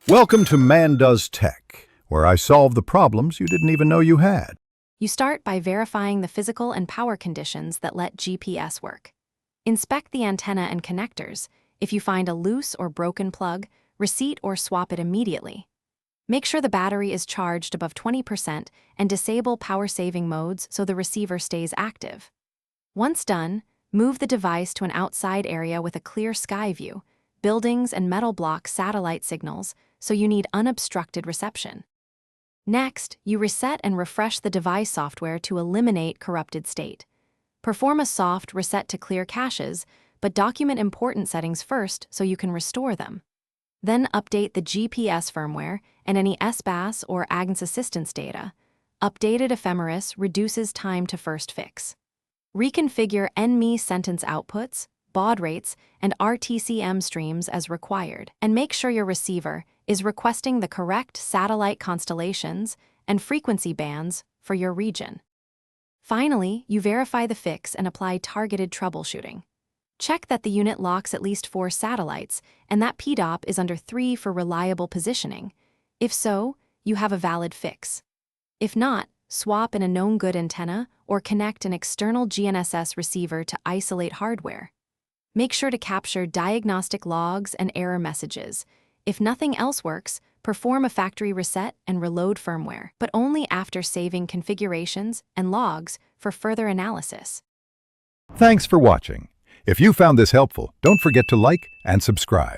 Welcome to Man Does Tech, where I solve the problems you didn't even know you had. You start by verifying the physical and power conditions that let GPS work. Inspect the antenna and connectors. If you find a loose or broken plug, reseat or swap it immediately. Make sure the battery is charged above 20% and disable power-saving modes so the receiver stays active. Once done, move the device to an outside area with a clear sky view. Buildings and metal block satellite signals, so you need unobstructed reception. Next, you reset and refresh the device software to eliminate corrupted state. Perform a soft reset to clear caches, but document important settings first so you can restore them. Then update the GPS firmware and any SBAS or Agnes Assistance data. Updated ephemeris reduces time to first fix. Reconfigure NME sentence outputs, baud rates, and RTCM streams as required, and make sure your receiver is requesting the correct satellite constellations and frequency bands for your region. Finally, you verify the fix and apply targeted troubleshooting. Check that the unit locks at least 4 satellites and that PDOP is under 3 for reliable positioning. If so, you have a valid fix. If not, swap in a known good antenna or connect an external GNSS receiver to isolate hardware. Make sure to capture diagnostic logs and error messages. If nothing else works, perform a factory reset and reload firmware, but only after saving configurations and logs for further analysis. Thanks for watching. If you found this helpful, don't forget to like and subscribe.